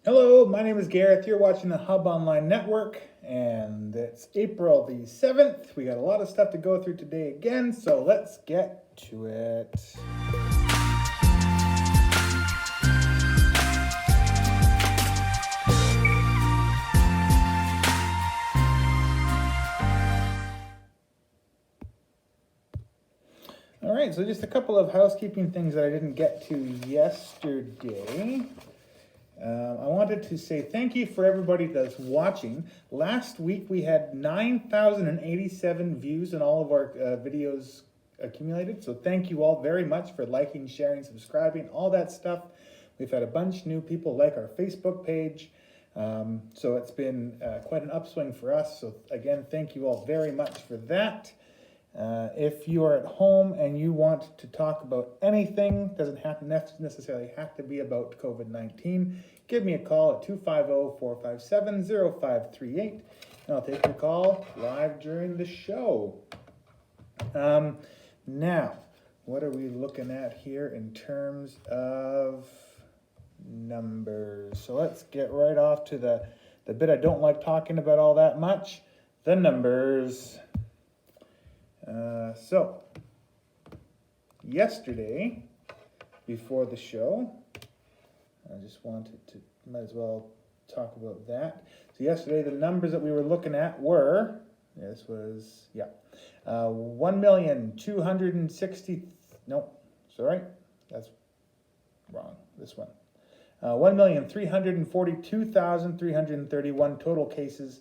Hello, my name is Gareth. You're watching the Hub Online Network, and it's April the 7th. We got a lot of stuff to go through today again, so let's get to it. All right, so just a couple of housekeeping things that I didn't get to yesterday. I wanted to say thank you for everybody that's watching. Last week we had 9,087 views in all of our videos accumulated. So thank you all very much for liking, sharing, subscribing, all that stuff. We've had a bunch of new people like our Facebook page. So it's been quite an upswing for us. So again, thank you all very much for that. If you are at home and you want to talk about anything, doesn't have to necessarily have to be about COVID-19, give me a call at 250-457-0538, and I'll take your call live during the show. Now, what are we looking at here in terms of numbers? So let's get right off to the bit I don't like talking about all that much, the numbers. So, yesterday, before the show, I just wanted to, might as well talk about that. So yesterday, the numbers that we were looking at were, 1,260,000, no, sorry, that's wrong, this one. 1,342,331 total cases.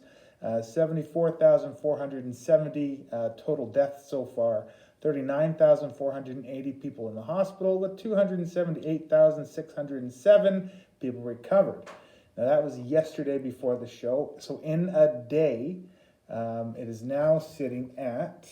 74,470 total deaths so far, 39,480 people in the hospital, with 278,607 people recovered. Now that was yesterday before the show. So in a day, it is now sitting at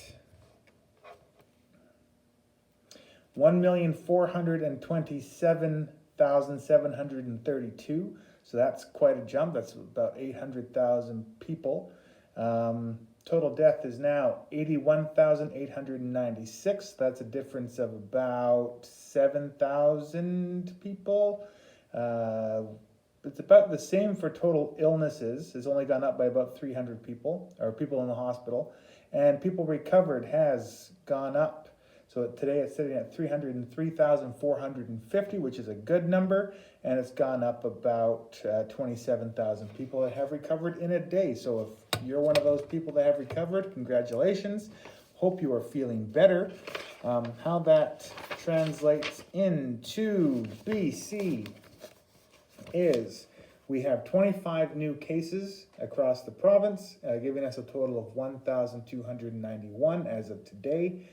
1,427,732. So that's quite a jump. That's about 800,000 people. Total death is now 81,896. That's a difference of about 7,000 people. It's about the same for total illnesses. It's only gone up by about 300 people, or people in the hospital. And people recovered has gone up. So today it's sitting at 303,450, which is a good number, and it's gone up about 27,000 people that have recovered in a day. So if you're one of those people that have recovered, congratulations. Hope you are feeling better. How that translates into BC is we have 25 new cases across the province, giving us a total of 1,291 as of today.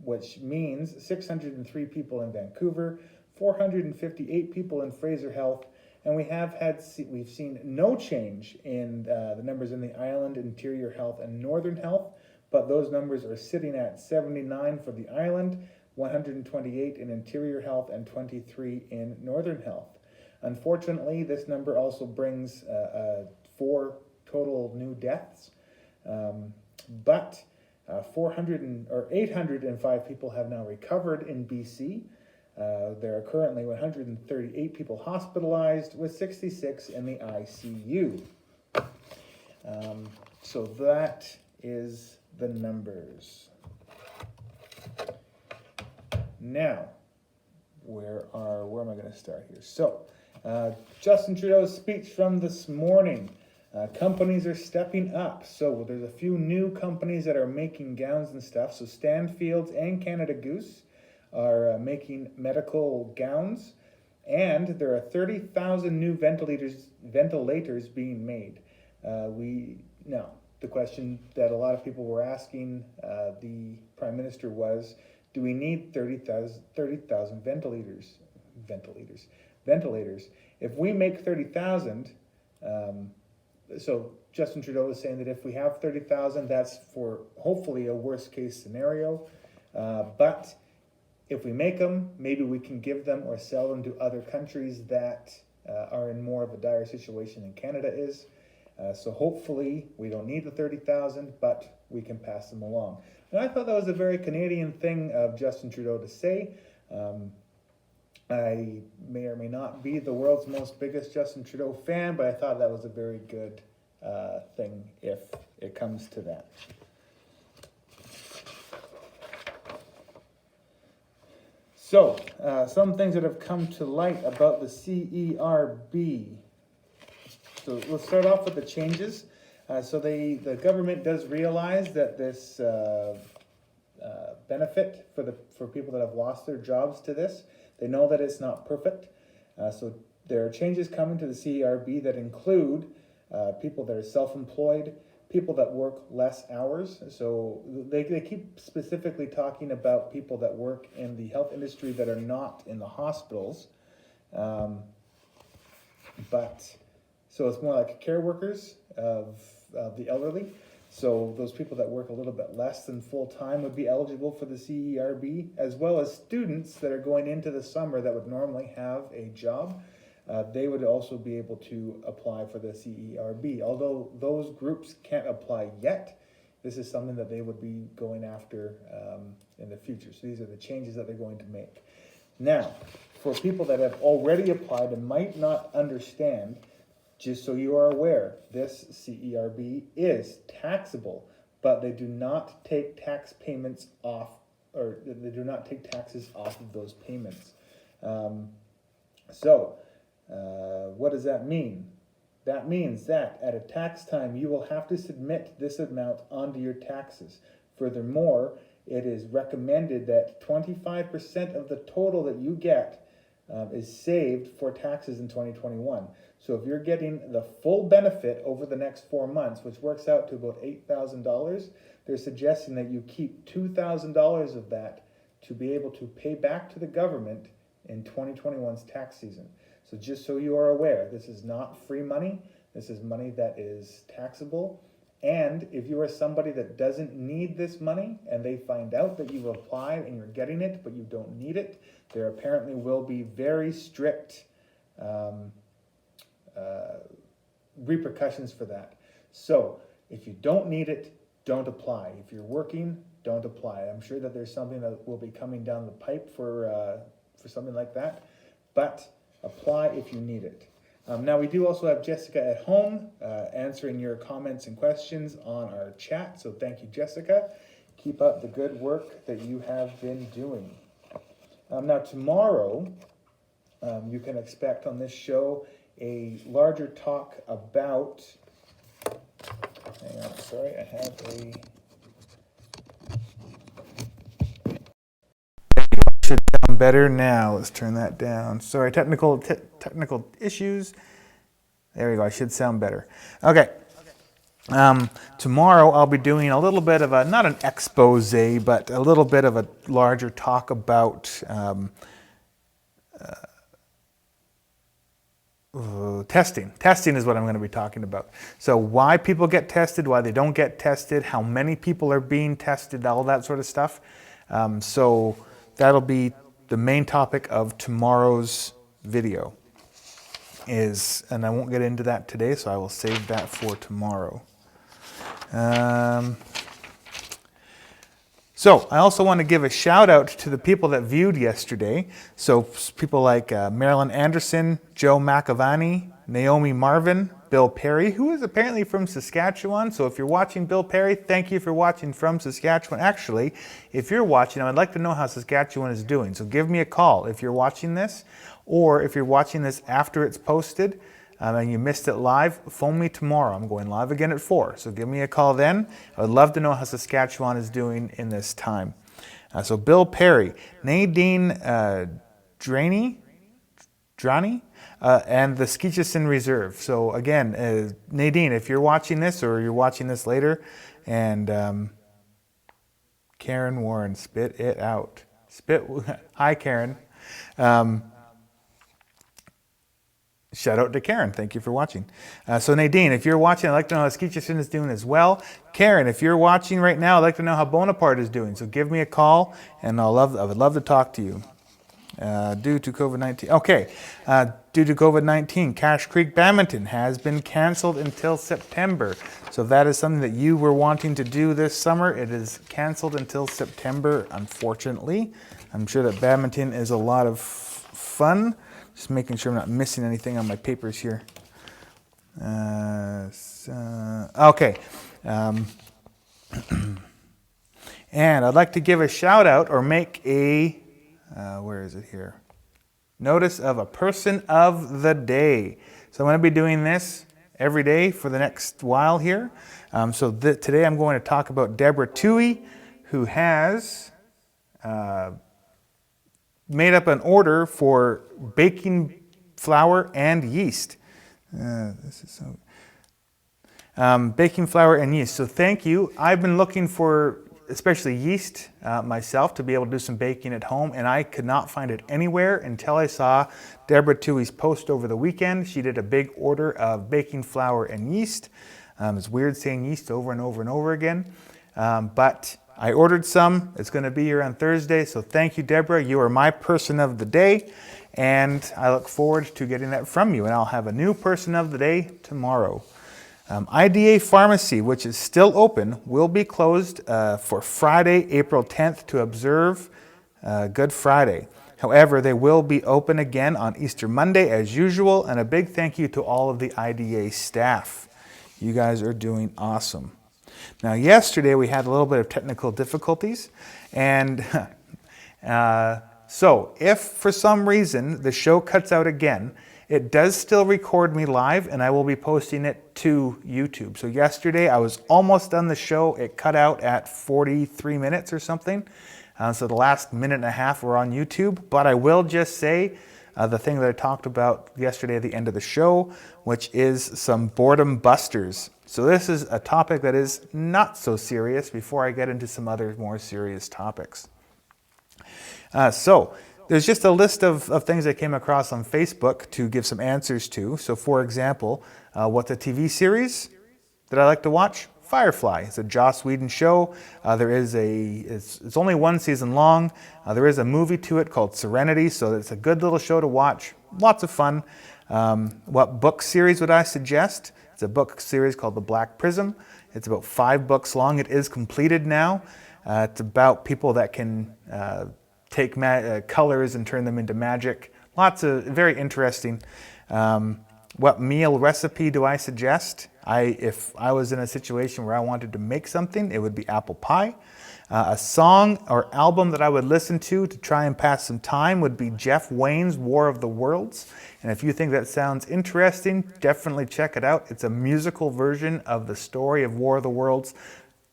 Which means 603 people in Vancouver, 458 people in Fraser Health, and we've seen no change in the numbers in the Island, Interior Health, and Northern Health, but those numbers are sitting at 79 for the Island, 128 in Interior Health, and 23 in Northern Health. Unfortunately, this number also brings 4 total new deaths, but 805 people have now recovered in BC. There are currently 138 people hospitalized, with 66 in the ICU. So that is the numbers. Now, where am I going to start here? So, Justin Trudeau's speech from this morning. Companies are stepping up. So there's a few new companies that are making gowns and stuff. So Stanfields and Canada Goose are making medical gowns. And there are 30,000 new ventilators being made. Now, the question that a lot of people were asking the Prime Minister was, do we need 30,000 ventilators? If we make 30,000, so Justin Trudeau is saying that if we have 30,000, that's for hopefully a worst case scenario. But if we make them, maybe we can give them or sell them to other countries that are in more of a dire situation than Canada is. So hopefully we don't need the 30,000, but we can pass them along. And I thought that was a very Canadian thing of Justin Trudeau to say. I may or may not be the world's most biggest Justin Trudeau fan, but I thought that was a very good thing if it comes to that. So, some things that have come to light about the CERB. So let's start off with the changes. So the government does realize that this benefit for people that have lost their jobs to this, they know that it's not perfect. So there are changes coming to the CERB that include people that are self-employed, people that work less hours. So they keep specifically talking about people that work in the health industry that are not in the hospitals. So it's more like care workers of the elderly. So those people that work a little bit less than full time would be eligible for the CERB, as well as students that are going into the summer that would normally have a job. They would also be able to apply for the CERB. Although those groups can't apply yet, this is something that they would be going after in the future. So these are the changes that they're going to make. Now, for people that have already applied and might not understand, just so you are aware, this CERB is taxable, but they do not take tax payments off, or they do not take taxes off of those payments. What does that mean? That means that at a tax time, you will have to submit this amount onto your taxes. Furthermore, it is recommended that 25% of the total that you get is saved for taxes in 2021. So if you're getting the full benefit over the next 4 months, which works out to about $8,000, they're suggesting that you keep $2,000 of that to be able to pay back to the government in 2021's tax season. So just so you are aware, this is not free money. This is money that is taxable. And if you are somebody that doesn't need this money and they find out that you've applied and you're getting it, but you don't need it, there apparently will be very strict repercussions for that. So if you don't need it, don't apply. If you're working, don't apply. I'm sure that there's something that will be coming down the pipe for something like that, but apply if you need it. Now we do also have Jessica at home answering your comments and questions on our chat. So thank you, Jessica. Keep up the good work that you have been doing. Now tomorrow, you can expect on this show a larger talk about, hang on, sorry, I have a, should sound better now. Let's turn that down. Sorry, technical issues. There we go. I should sound better. Okay. Tomorrow I'll be doing a little bit of a, not an expose, but a little bit of a larger talk about testing. Testing is what I'm going to be talking about. So why people get tested, why they don't get tested, how many people are being tested, all that sort of stuff. So that'll be the main topic of tomorrow's video. And I won't get into that today, so I will save that for tomorrow. So I also want to give a shout out to the people that viewed yesterday. So people like Marilyn Anderson, Joe McAvaney, Naomi Marvin, Bill Perry, who is apparently from Saskatchewan. So if you're watching, Bill Perry, thank you for watching from Saskatchewan. Actually, if you're watching, I'd like to know how Saskatchewan is doing. So give me a call if you're watching this, or if you're watching this after it's posted and you missed it live, phone me tomorrow. I'm going live again at 4. So give me a call then. I would love to know how Saskatchewan is doing in this time. So Bill Perry, Nadine Drani, and the Skeetchison Reserve. So again, Nadine, if you're watching this or you're watching this later, and Karen Warren, spit it out. Hi, Karen. Shout out to Karen. Thank you for watching. So Nadine, if you're watching, I'd like to know how Skeetchison is doing as well. Karen, if you're watching right now, I'd like to know how Bonaparte is doing. So give me a call, and I would love to talk to you. Due to COVID-19. Okay, due to COVID-19, Cache Creek Badminton has been canceled until September. So if that is something that you were wanting to do this summer, it is canceled until September, unfortunately. I'm sure that badminton is a lot of fun. Just making sure I'm not missing anything on my papers here. Okay. And I'd like to give a shout out or make a, where is it here? Notice of a person of the day. So I'm going to be doing this every day for the next while here. Today I'm going to talk about Deborah Toohey, who has made up an order for baking flour and yeast. Baking flour and yeast. So thank you. I've been looking for especially yeast myself to be able to do some baking at home, and I could not find it anywhere until I saw Deborah Toohey's post over the weekend. She did a big order of baking flour and yeast. It's weird saying yeast over and over and over again, but I ordered some. It's going to be here on Thursday, so thank you, Deborah. You are my person of the day, and I look forward to getting that from you, and I'll have a new person of the day tomorrow. IDA Pharmacy, which is still open, will be closed for Friday, April 10th to observe Good Friday. However, they will be open again on Easter Monday as usual, and a big thank you to all of the IDA staff. You guys are doing awesome. Now, yesterday we had a little bit of technical difficulties, and so if for some reason the show cuts out again, it does still record me live, and I will be posting it to YouTube. So yesterday I was almost done the show. It cut out at 43 minutes or something. So the last minute and a half were on YouTube. But I will just say the thing that I talked about yesterday at the end of the show, which is some boredom busters. So this is a topic that is not so serious before I get into some other more serious topics. There's just a list of things I came across on Facebook to give some answers to. So for example, what's a TV series that I like to watch? Firefly. It's a Joss Whedon show. It's only one season long. There is a movie to it called Serenity, so it's a good little show to watch. Lots of fun. What book series would I suggest? It's a book series called The Black Prism. It's about 5 books long. It is completed now. It's about people that can take colors and turn them into magic. Lots of very interesting. What meal recipe do I suggest? If I was in a situation where I wanted to make something, it would be apple pie. A song or album that I would listen to try and pass some time would be Jeff Wayne's War of the Worlds. And if you think that sounds interesting, definitely check it out. It's a musical version of the story of War of the Worlds.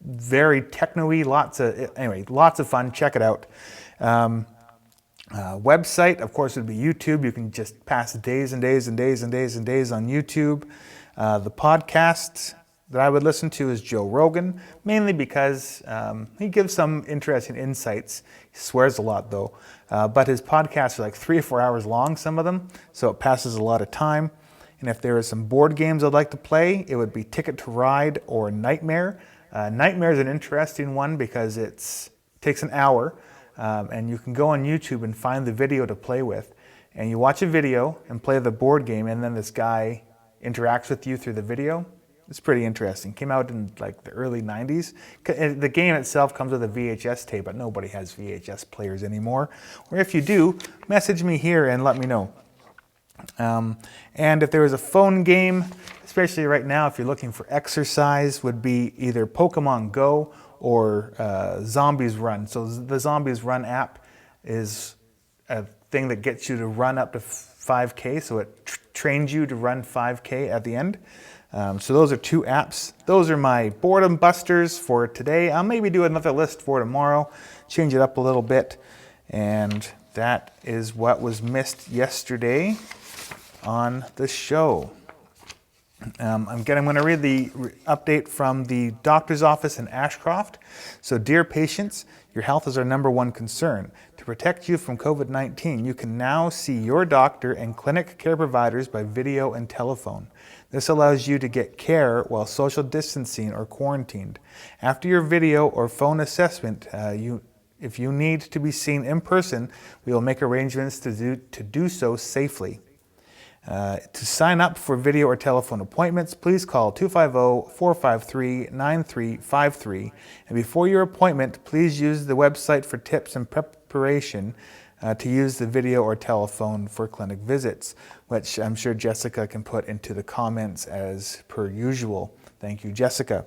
Very techno-y, lots of fun. Check it out. Website, of course, would be YouTube. You can just pass days and days and days and days and days on YouTube. The podcast that I would listen to is Joe Rogan, mainly because he gives some interesting insights. He swears a lot, though. But his podcasts are like 3 or 4 hours long, some of them, so it passes a lot of time. And if there are some board games I'd like to play, it would be Ticket to Ride or Nightmare. Nightmare is an interesting one because it takes an hour. And you can go on YouTube and find the video to play with. And you watch a video and play the board game, and then this guy interacts with you through the video. It's pretty interesting. Came out in like the early 90s. The game itself comes with a VHS tape, but nobody has VHS players anymore. Or if you do, message me here and let me know. And if there was a phone game, especially right now if you're looking for exercise, would be either Pokemon Go or Zombies Run. So the Zombies Run app is a thing that gets you to run up to 5K, so it trains you to run 5K at the end. So those are 2 apps. Those are my boredom busters for today. I'll maybe do another list for tomorrow, change it up a little bit. And that is what was missed yesterday on the show. I'm going to read the update from the doctor's office in Ashcroft. So, dear patients, your health is our #1 concern. To protect you from COVID-19, you can now see your doctor and clinic care providers by video and telephone. This allows you to get care while social distancing or quarantined. After your video or phone assessment, if you need to be seen in person, we will make arrangements to do so safely. To sign up for video or telephone appointments, please call 250-453-9353. And before your appointment, please use the website for tips and preparation to use the video or telephone for clinic visits, which I'm sure Jessica can put into the comments as per usual. Thank you, Jessica.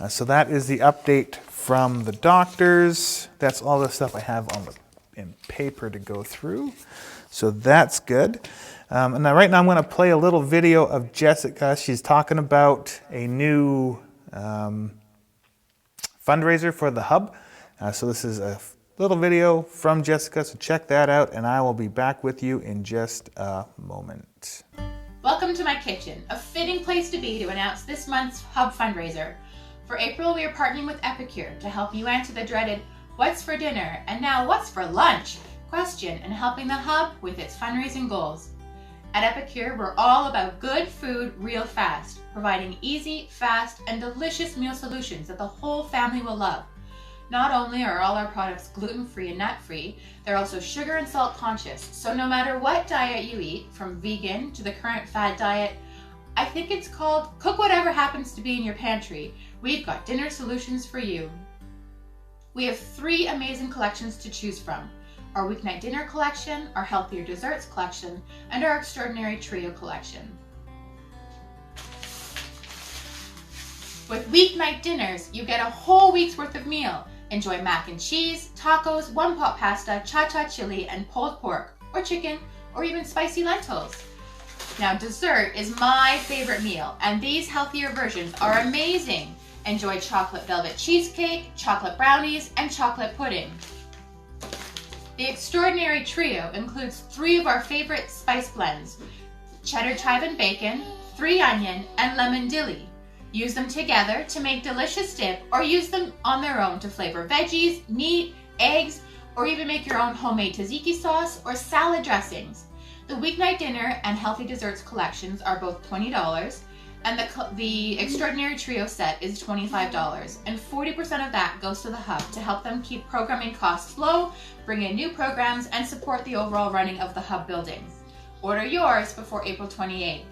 So that is the update from the doctors. That's all the stuff I have in paper to go through. So that's good. And now right now I'm going to play a little video of Jessica. She's talking about a new fundraiser for the hub. So this is a little video from Jessica, so check that out, and I will be back with you in just a moment. Welcome to my kitchen, a fitting place to be to announce this month's hub fundraiser. For April, we are partnering with Epicure to help you answer the dreaded "what's for dinner" and now "what's for lunch" question and helping the hub with its fundraising goals. At Epicure, we're all about good food real fast, providing easy, fast, and delicious meal solutions that the whole family will love. Not only are all our products gluten-free and nut-free, they're also sugar and salt conscious, so no matter what diet you eat, from vegan to the current fad diet, I think it's called cook whatever happens to be in your pantry, we've got dinner solutions for you. We have 3 amazing collections to choose from: our weeknight dinner collection, our healthier desserts collection, and our extraordinary trio collection. With weeknight dinners, you get a whole week's worth of meal. Enjoy mac and cheese, tacos, one-pot pasta, cha-cha chili, and pulled pork, or chicken, or even spicy lentils. Now, dessert is my favorite meal, and these healthier versions are amazing. Enjoy chocolate velvet cheesecake, chocolate brownies, and chocolate pudding. The Extraordinary Trio includes 3 of our favorite spice blends: cheddar chive and bacon, 3 onion, and lemon dilly. Use them together to make delicious dip, or use them on their own to flavor veggies, meat, eggs, or even make your own homemade tzatziki sauce or salad dressings. The weeknight dinner and healthy desserts collections are both $20, and the Extraordinary Trio set is $25, and 40% of that goes to the hub to help them keep programming costs low, bring in new programs, and support the overall running of the hub buildings. Order yours before April 28th.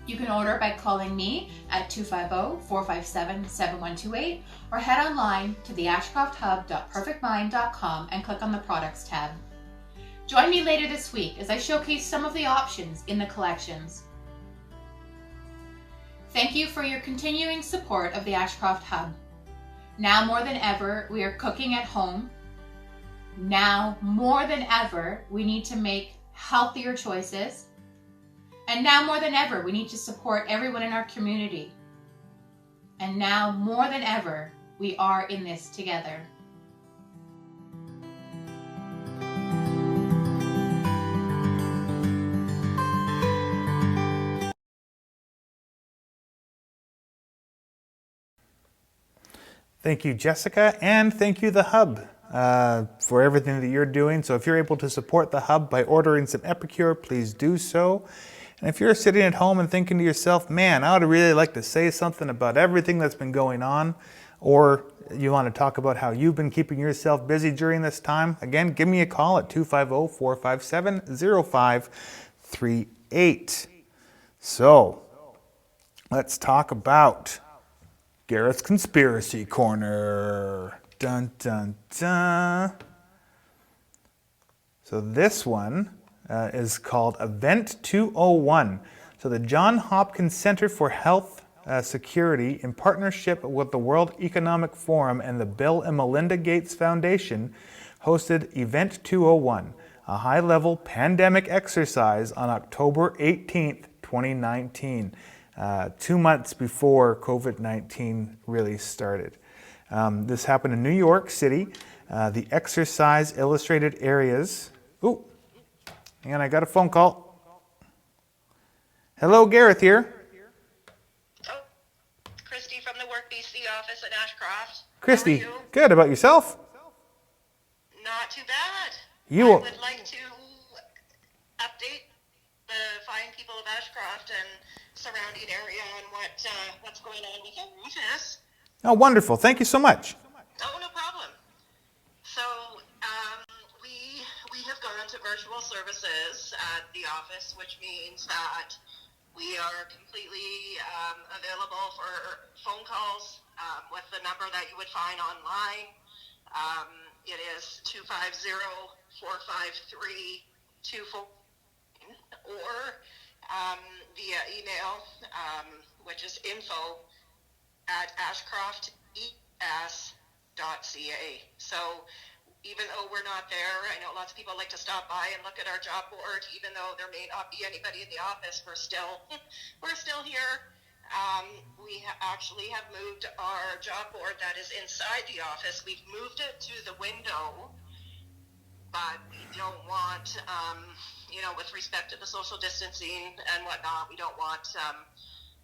You can order by calling me at 250-457-7128 or head online to theashcrofthub.perfectmind.com and click on the Products tab. Join me later this week as I showcase some of the options in the collections. Thank you for your continuing support of the Ashcroft Hub. Now more than ever, we are cooking at home. Now more than ever, we need to make healthier choices. And now more than ever, we need to support everyone in our community. And now more than ever, we are in this together. Thank you, Jessica, and thank you, the Hub, for everything that you're doing. So if you're able to support the Hub by ordering some Epicure, please do so. And if you're sitting at home and thinking to yourself, man, I would really like to say something about everything that's been going on, or you want to talk about how you've been keeping yourself busy during this time, again, give me a call at 250-457-0538. So let's talk about Gareth's Conspiracy Corner. Dun, dun, dun. So this one is called Event 201. So the Johns Hopkins Center for Health Security, in partnership with the World Economic Forum and the Bill and Melinda Gates Foundation, hosted Event 201, a high-level pandemic exercise on October 18th, 2019. 2 months before COVID-19 really started. This happened in New York City. The exercise illustrated areas. Ooh, and I got a phone call. Hello, Gareth here. Oh, Christy from the Work BC office at Ashcroft. Christy, How are you? good. About yourself? Not too bad. You I would like to update the fine people of Ashcroft and surrounding area on what's going on with your business. Oh, wonderful. Thank you so much. Oh, no problem. So we have gone to virtual services at the office, which means that we are completely available for phone calls with the number that you would find online. It is 250-453-24, or via email, which is info@ashcroftes.ca. So even though we're not there, I know lots of people like to stop by and look at our job board. Even though there may not be anybody in the office, we're still here. We actually have moved our job board that is inside the office. We've moved it to the window, but we don't want, with respect to the social distancing and whatnot, we don't want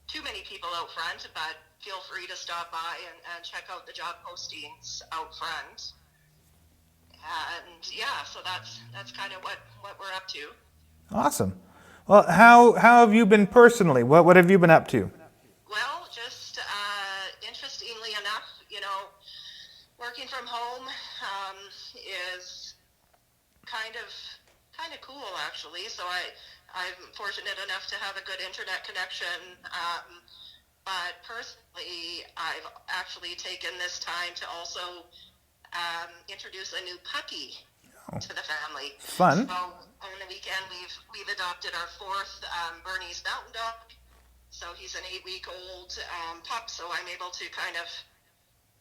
too many people out front, but feel free to stop by and check out the job postings out front. And yeah, so that's kind of what we're up to. Awesome. Well, how have you been personally? What have you been up to? Well, just interestingly enough, working from home is kind of cool, actually. So I'm fortunate enough to have a good internet connection. But personally, I've actually taken this time to also introduce a new puppy to the family. Fun. So on the weekend, we've adopted our fourth Bernese Mountain Dog. So he's an 8-week-old pup. So I'm able to kind of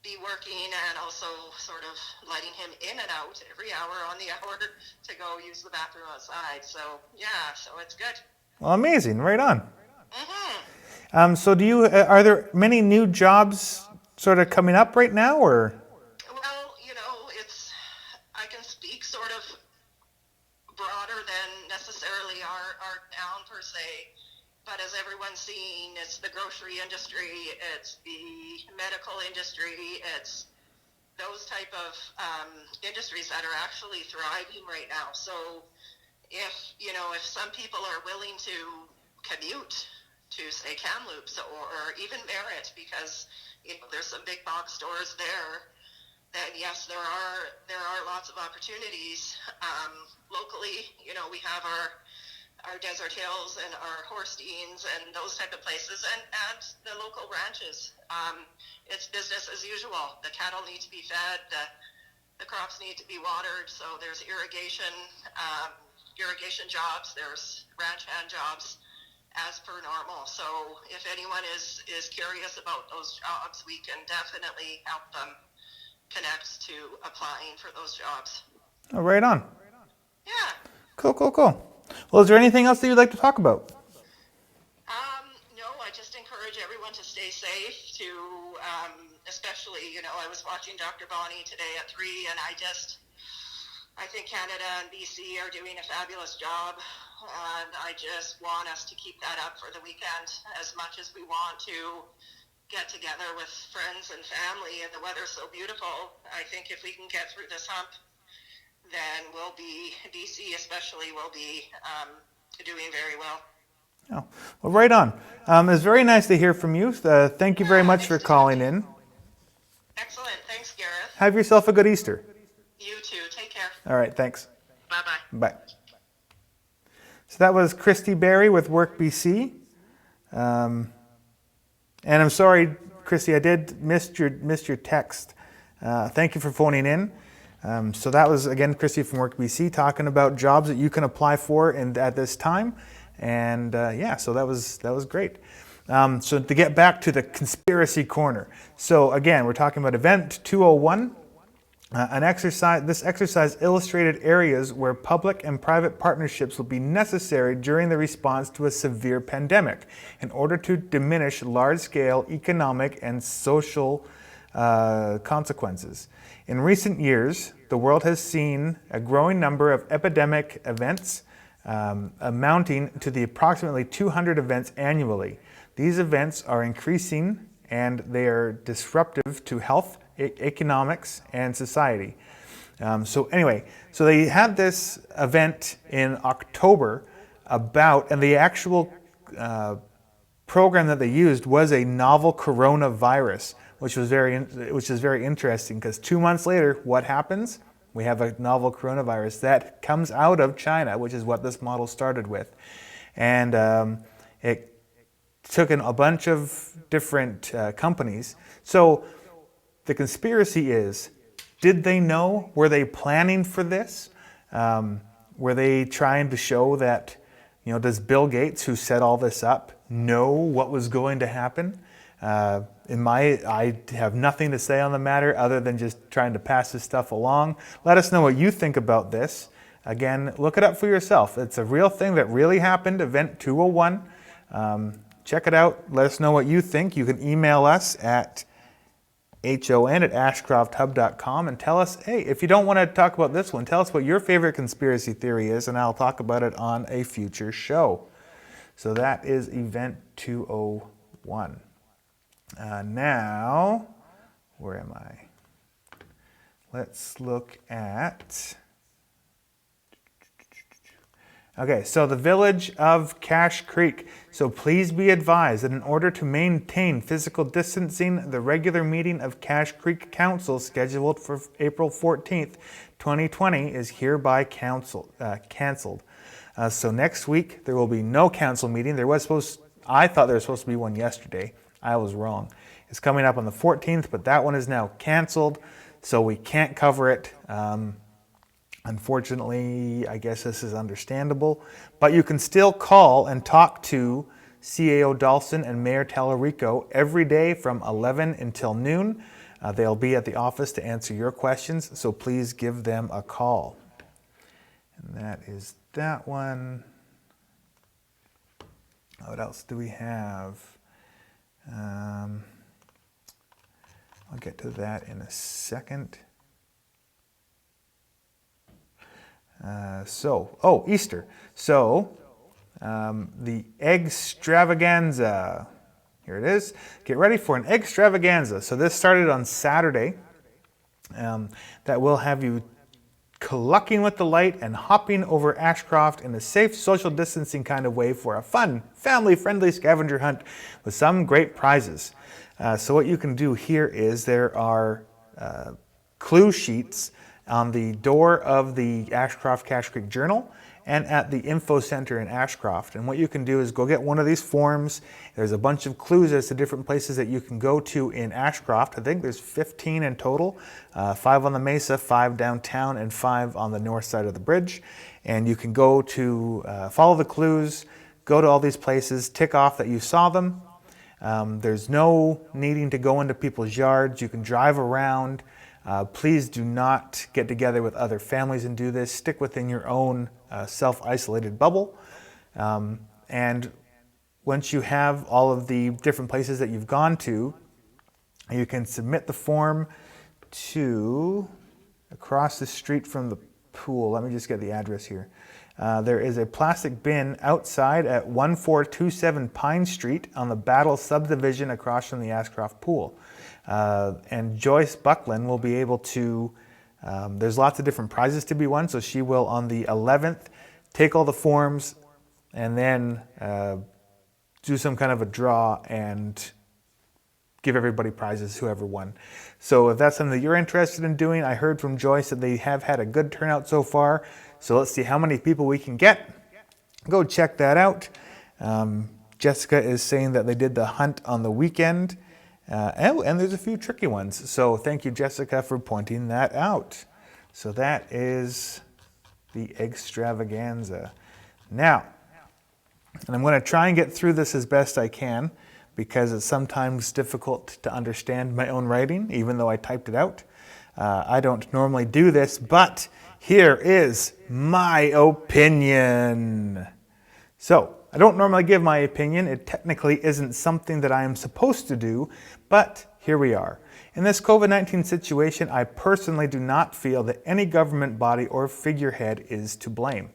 be working and also sort of letting him in and out every hour on the hour to go use the bathroom outside. So yeah, so it's good. Well, amazing. Right on. Mm-hmm. So are there many new jobs sort of coming up right now, or? Well, I can speak sort of broader than necessarily our town per se, but as everyone's seeing, it's the grocery industry, it's the medical industry, it's those type of industries that are actually thriving right now. So if some people are willing to commute to, say, Kamloops or even Merritt, because there's some big box stores there, then yes, there are lots of opportunities. Locally, we have our Desert Hills and our Horsteins and those type of places, and the local ranches. It's business as usual. The cattle need to be fed, the crops need to be watered, so there's irrigation jobs, there's ranch hand jobs as per normal. So if anyone is curious about those jobs, we can definitely help them connect to applying for those jobs. Oh, right on. Yeah. Cool. Well, is there anything else that you'd like to talk about? No, I just encourage everyone to stay safe, especially, I was watching Dr. Bonnie today at 3, and I think Canada and BC are doing a fabulous job, and I just want us to keep that up for the weekend as much as we want to get together with friends and family, and the weather's so beautiful. I think if we can get through this hump, then BC especially will be doing very well. Oh, well, right on. It's very nice to hear from you. Thank you very much for calling in. Excellent. Thanks, Gareth. Have yourself a good Easter. You too. Take care. All right, thanks. Bye-bye. Bye. So that was Christy Barry with Work BC. And I'm sorry, Christy, I did miss your text. Thank you for phoning in. So that was, again, Christy from Work BC talking about jobs that you can apply for at this time. And so that was great. So to get back to the conspiracy corner. So again, we're talking about Event 201. This exercise illustrated areas where public and private partnerships will be necessary during the response to a severe pandemic in order to diminish large-scale economic and social consequences. In recent years, the world has seen a growing number of epidemic events amounting to the approximately 200 events annually. These events are increasing and they are disruptive to health, economics, and society. So they had this event in October and the actual program that they used was a novel coronavirus, which is very interesting because 2 months later, what happens? We have a novel coronavirus that comes out of China, which is what this model started with. And it took in a bunch of different companies. So the conspiracy is Did they know? Were they planning for this? Were they trying to show that, does Bill Gates, who set all this up, know what was going to happen? I have nothing to say on the matter other than just trying to pass this stuff along. Let us know what you think about this. Again, look it up for yourself. It's a real thing that really happened, Event 201. Check it out. Let us know what you think. You can email us at HON@ashcrofthub.com and tell us, hey, if you don't want to talk about this one, tell us what your favorite conspiracy theory is, and I'll talk about it on a future show. So that is Event 201. Now, where am I? Let's look at... Okay, so the village of Cache Creek. So please be advised that in order to maintain physical distancing, the regular meeting of Cache Creek Council scheduled for April 14th, 2020 is hereby canceled. So next week there will be no council meeting. I thought there was supposed to be one yesterday. I was wrong. It's coming up on the 14th, but that one is now canceled, so we can't cover it. Unfortunately, I guess this is understandable, but you can still call and talk to CAO Dawson and Mayor Tallarico every day from 11 until noon. They'll be at the office to answer your questions, so please give them a call. And that is that one. What else do we have? I'll get to that in a second. Easter. So, the extravaganza. Here it is. Get ready for an extravaganza. So this started on Saturday. That will have you clucking with the light and hopping over Ashcroft in a safe social distancing kind of way for a fun, family-friendly scavenger hunt with some great prizes. So what you can do here is there are clue sheets on the door of the Ashcroft Cache Creek Journal and at the info center in Ashcroft. And what you can do is go get one of these forms. There's a bunch of clues as to different places that you can go to in Ashcroft. I think there's 15 in total, 5 on the Mesa, 5 downtown, and 5 on the north side of the bridge. And you can go to follow the clues, go to all these places, tick off that you saw them. There's no needing to go into people's yards. You can drive around. Please do not get together with other families and do this. Stick within your own self-isolated bubble. And once you have all of the different places that you've gone to, you can submit the form to across the street from the pool. Let me just get the address here. There is a plastic bin outside at 1427 Pine Street on the Battle subdivision across from the Ashcroft pool. And Joyce Buckland will be able to, there's lots of different prizes to be won, so she will on the 11th take all the forms and then do some kind of a draw and give everybody prizes, whoever won. So if that's something that you're interested in doing, I heard from Joyce that they have had a good turnout so far. So let's see how many people we can get. Go check that out. Jessica is saying that they did the hunt on the weekend. And there's a few tricky ones. So thank you, Jessica, for pointing that out. So that is the extravaganza. Now, and I'm going to try and get through this as best I can because it's sometimes difficult to understand my own writing, even though I typed it out. I don't normally do this, but here is my opinion. So, I don't normally give my opinion. It technically isn't something that I am supposed to do, but here we are. In this COVID-19 situation, I personally do not feel that any government body or figurehead is to blame.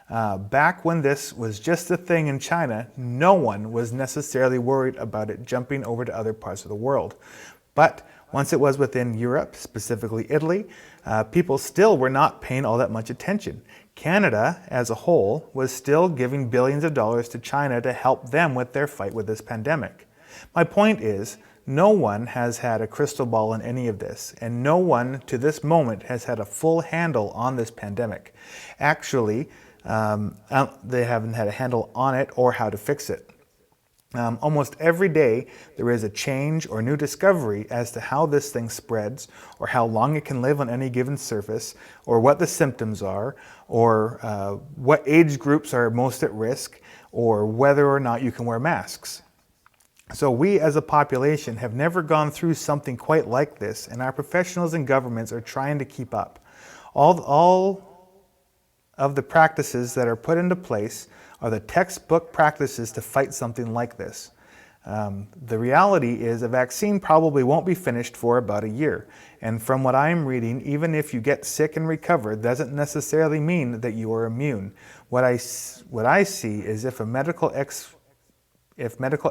Back when this was just a thing in China, no one was necessarily worried about it jumping over to other parts of the world. But once it was within Europe, specifically Italy, people still were not paying all that much attention. Canada, as a whole, was still giving billions of dollars to China to help them with their fight with this pandemic. My point is, no one has had a crystal ball in any of this, and no one to this moment has had a full handle on this pandemic. Actually, they haven't had a handle on it or how to fix it. Almost every day there is a change or new discovery as to how this thing spreads, or how long it can live on any given surface, or what the symptoms are, or what age groups are most at risk, or whether or not you can wear masks. So we as a population have never gone through something quite like this, and our professionals and governments are trying to keep up. All of the practices that are put into place are the textbook practices to fight something like this. The reality is a vaccine probably won't be finished for about a year. And from what I'm reading, even if you get sick and recover, doesn't necessarily mean that you are immune. What I see is if medical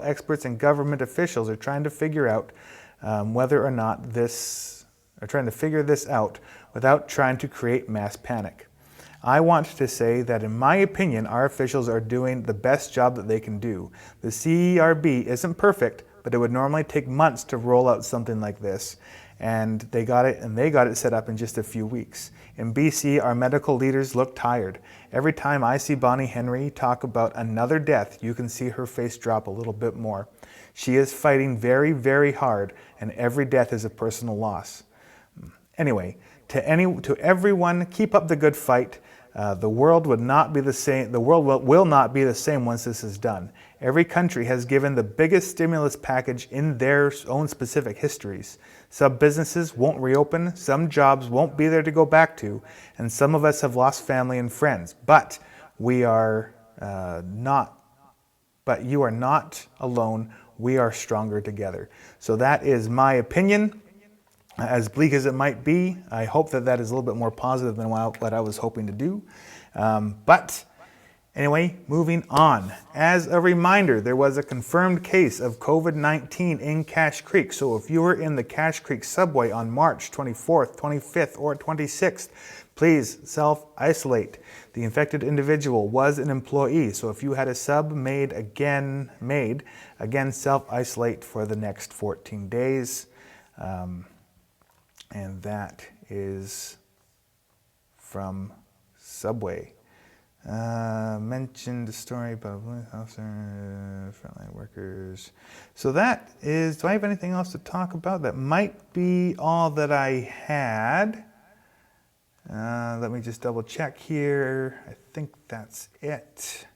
experts and government officials are trying to figure out whether or not this, are trying to figure this out without trying to create mass panic. I want to say that in my opinion, our officials are doing the best job that they can do. The CERB isn't perfect, but it would normally take months to roll out something like this. And they got it set up in just a few weeks. In BC, our medical leaders look tired. Every time I see Bonnie Henry talk about another death, you can see her face drop a little bit more. She is fighting very, very hard, and every death is a personal loss. Anyway, to everyone, keep up the good fight. The world would not be the same. The world will not be the same once this is done. Every country has given the biggest stimulus package in their own specific histories. Some businesses won't reopen, some jobs won't be there to go back to, and some of us have lost family and friends. But we are not. But you are not alone. We are stronger together. So that is my opinion. As bleak as it might be, I hope that that is a little bit more positive than what I was hoping to do. But anyway, moving on. As a reminder, there was a confirmed case of COVID-19 in Cache Creek. So if you were in the Cache Creek subway on March 24th, 25th, or 26th, please self-isolate. The infected individual was an employee. So if you had a sub made, again self-isolate for the next 14 days. And that is from Subway. Mentioned the story about frontline workers. So that is, do I have anything else to talk about? That might be all that I had. Let me just double check here. I think that's it.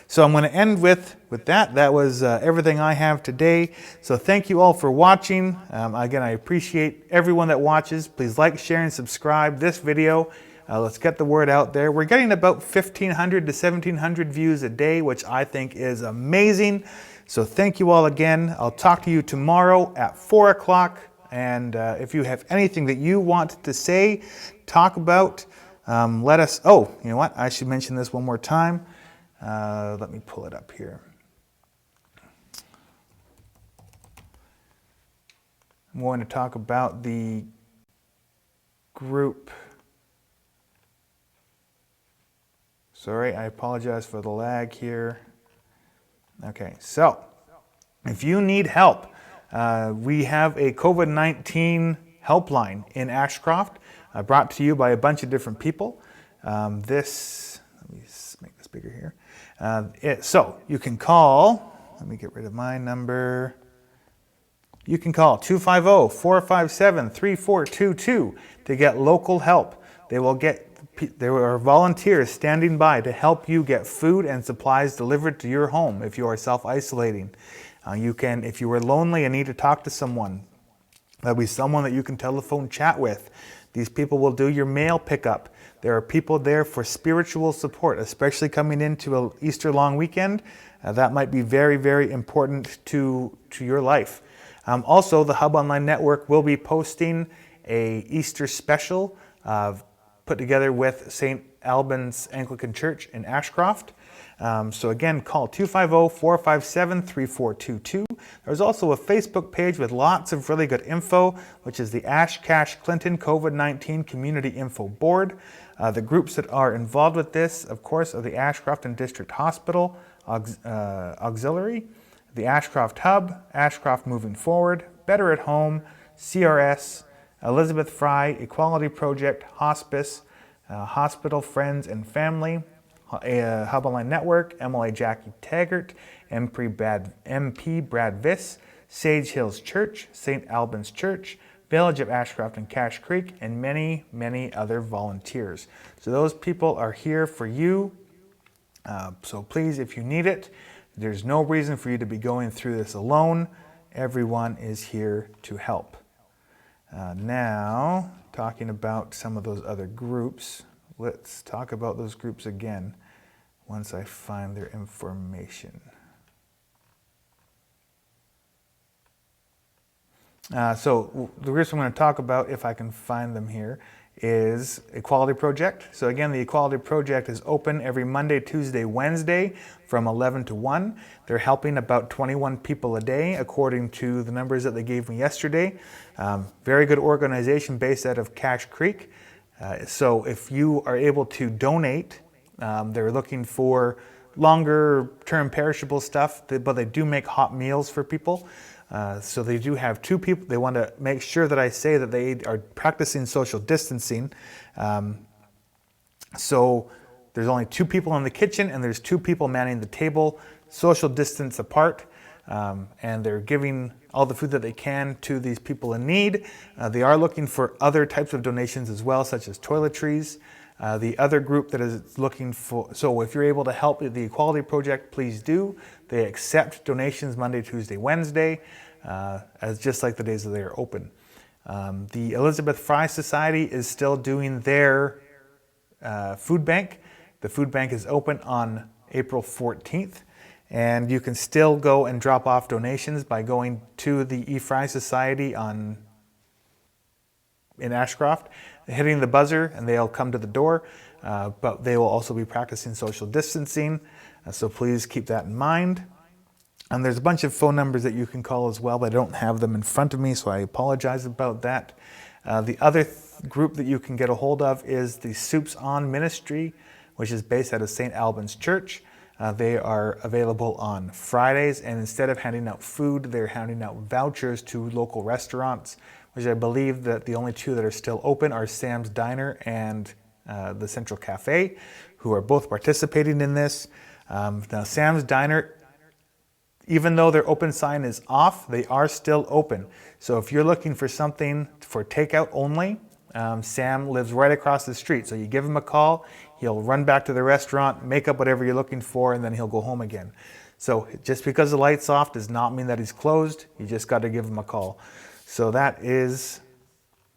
So I'm going to end with that. That was everything I have today. So thank you all for watching. Again, I appreciate everyone that watches. Please like, share, and subscribe this video. Let's get the word out there. We're getting about 1,500 to 1,700 views a day, which I think is amazing. So thank you all again. I'll talk to you tomorrow at 4 o'clock. And if you have anything that you want to say, talk about, let us... Oh, you know what? I should mention this one more time. Let me pull it up here. I'm going to talk about the group. Sorry, I apologize for the lag here. Okay, so if you need help, we have a COVID-19 helpline in Ashcroft, brought to you by a bunch of different people. Let me make this bigger here. So you can call, let me get rid of my number. You can call 250-457-3422 to get local help. There are volunteers standing by to help you get food and supplies delivered to your home if you are self-isolating. If you are lonely and need to talk to someone, there'll be someone that you can telephone chat with. These people will do your mail pickup. There are people there for spiritual support, especially coming into an Easter long weekend. That might be very, very important to your life. Also, the Hub Online Network will be posting a Easter special put together with St. Albans Anglican Church in Ashcroft. So again, call 250-457-3422. There's also a Facebook page with lots of really good info, which is the Ash Cache Clinton COVID-19 Community Info Board. The groups that are involved with this, of course, are the Ashcroft and District Hospital Auxiliary, the Ashcroft Hub, Ashcroft Moving Forward, Better at Home, CRS, Elizabeth Fry, Equality Project, Hospice, Hospital Friends and Family, Hub Online Network, MLA Jackie Taggart, MP Brad Viss, Sage Hills Church, St. Albans Church, Village of Ashcroft and Cache Creek, and many, many other volunteers. So those people are here for you. So please, if you need it, there's no reason for you to be going through this alone. Everyone is here to help. Now, talking about some of those other groups, let's talk about those groups again once I find their information. So the groups I'm going to talk about, if I can find them here, is Equality Project. So again, the Equality Project is open every Monday, Tuesday, Wednesday from 11 to 1. They're helping about 21 people a day, according to the numbers that they gave me yesterday. Very good organization based out of Cache Creek. So if you are able to donate, they're looking for longer term perishable stuff, but they do make hot meals for people. So they do have 2 people. They want to make sure that I say that they are practicing social distancing. So there's only 2 people in the kitchen and there's 2 people manning the table, social distance apart. And they're giving all the food that they can to these people in need. They are looking for other types of donations as well, such as toiletries. The other group that is looking for, so if you're able to help the Equality Project, please do. They accept donations Monday, Tuesday, Wednesday, as just like the days that they are open. The Elizabeth Fry Society is still doing their food bank. The food bank is open on April 14th, and you can still go and drop off donations by going to the E-Fry Society in Ashcroft, hitting the buzzer, and they'll come to the door, but they will also be practicing social distancing, so please keep that in mind. And there's a bunch of phone numbers that you can call as well, but I don't have them in front of me, so I apologize about that. The other group that you can get a hold of is the Soups On Ministry, which is based out of St. Albans Church. They are available on Fridays, and instead of handing out food, they're handing out vouchers to local restaurants, which I believe that the only 2 that are still open are Sam's Diner and the Central Cafe, who are both participating in this. Now, Sam's Diner, even though their open sign is off, they are still open. So if you're looking for something for takeout only, Sam lives right across the street. So you give him a call, he'll run back to the restaurant, make up whatever you're looking for, and then he'll go home again. So just because the light's off does not mean that he's closed. You just got to give him a call. So that is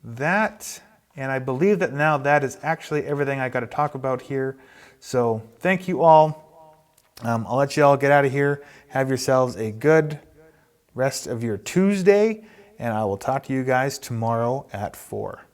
that. And I believe that now that is actually everything I got to talk about here. So thank you all. I'll let you all get out of here. Have yourselves a good rest of your Tuesday, and I will talk to you guys tomorrow at 4.